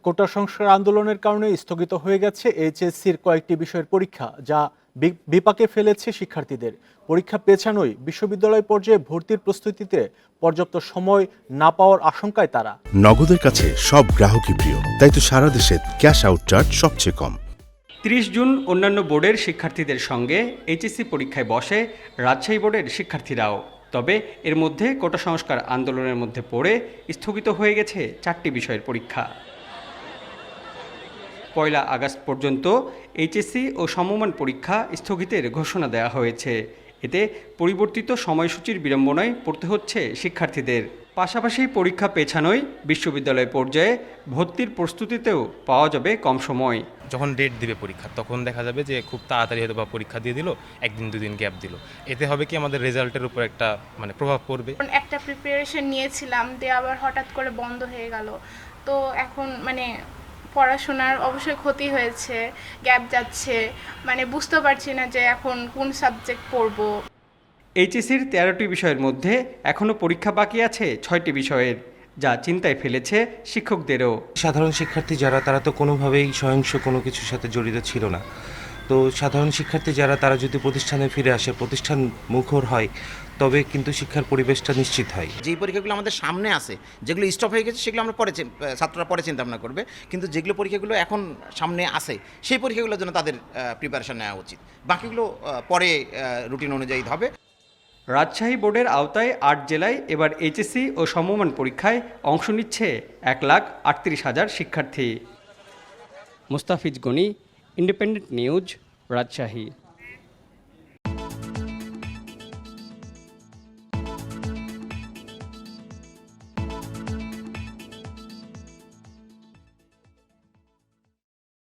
কোটা সংস্কার আন্দোলনের কারণে স্থগিত হয়ে গেছে এইচএসসির কয়েকটি বিষয়ের পরীক্ষা, যা বিপাকে ফেলেছে শিক্ষার্থীদের। পরীক্ষা পেছানোয় বিশ্ববিদ্যালয় পর্যায়ে ভর্তির প্রস্তুতিতে পর্যাপ্ত সময় না পাওয়ার আশঙ্কায় তারা। নগদের কাছে সব গ্রাহকই প্রিয়, তাই তো সারা দেশে ক্যাশ আউট চার্জ সবচেয়ে কম। 30 জুন অন্যান্য বোর্ডের শিক্ষার্থীদের সঙ্গে এইচএসসি পরীক্ষায় বসে রাজশাহী বোর্ডের শিক্ষার্থীরাও। তবে এর মধ্যে কোটা সংস্কার আন্দোলনের মধ্যে পড়ে স্থগিত হয়ে গেছে 4টি বিষয়ের পরীক্ষা। 1 আগস্ট পর্যন্ত এইচএসসি ও সমমান পরীক্ষা স্থগিতের ঘোষণা দেওয়া হয়েছে। এতে পরিবর্তিত সময়সূচির বিড়ম্বনায় পড়তে হচ্ছে শিক্ষার্থীদের। পাশাপাশি পরীক্ষা পেছানোয় বিশ্ববিদ্যালয় পর্যায়ে ভর্তির প্রস্তুতিতেও পাওয়া যাবে কম সময়। যখন ডেট দিবে পরীক্ষা তখন দেখা যাবে যে খুব তাড়াতাড়ি হয়তো বা পরীক্ষা দিয়ে দিল, একদিন দুদিন গ্যাপ দিল। এতে হবে কি আমাদের রেজাল্টের উপর একটা প্রভাব পড়বে। একটা প্রিপারেশন নিয়েছিলাম, দিয়ে আবার হঠাৎ করে বন্ধ হয়ে গেল। তো এখন পড়াশোনার অবশ্যই ক্ষতি হয়েছে, গ্যাপ যাচ্ছে, বুঝতে পারছি না যে এখন কোন সাবজেক্ট পড়বো। এইচএসসির 13টি বিষয়ের মধ্যে এখনও পরীক্ষা বাকি আছে 6টি বিষয়ের, যা চিন্তায় ফেলেছে শিক্ষকদেরও। সাধারণ শিক্ষার্থী যারা, তারা তো কোনোভাবেই সহিংস কোনো কিছুর সাথে জড়িত ছিল না। তো সাধারণ শিক্ষার্থী যারা, তারা যদি প্রতিষ্ঠানে ফিরে আসে, প্রতিষ্ঠান মুখর হয়, তবে কিন্তু শিক্ষার পরিবেশটা নিশ্চিত হয়। যেই পরীক্ষাগুলো আমাদের সামনে আসে, যেগুলো স্টপ হয়ে গেছে, সেগুলো আমরা ছাত্ররা পরে চিন্তা ভাবনা করবে। কিন্তু যেগুলো পরীক্ষাগুলো এখন সামনে আসে, সেই পরীক্ষাগুলোর জন্য তাদের প্রিপারেশন নেওয়া উচিত। বাকিগুলো পরে রুটিন অনুযায়ী হবে। রাজশাহী বোর্ডের আওতায় 8 জেলায় এবার এইচএসসি ও সমমান পরীক্ষায় অংশ নিচ্ছে 1,38,000 শিক্ষার্থী। Mustafiz Gani, independent news, Rajshahi.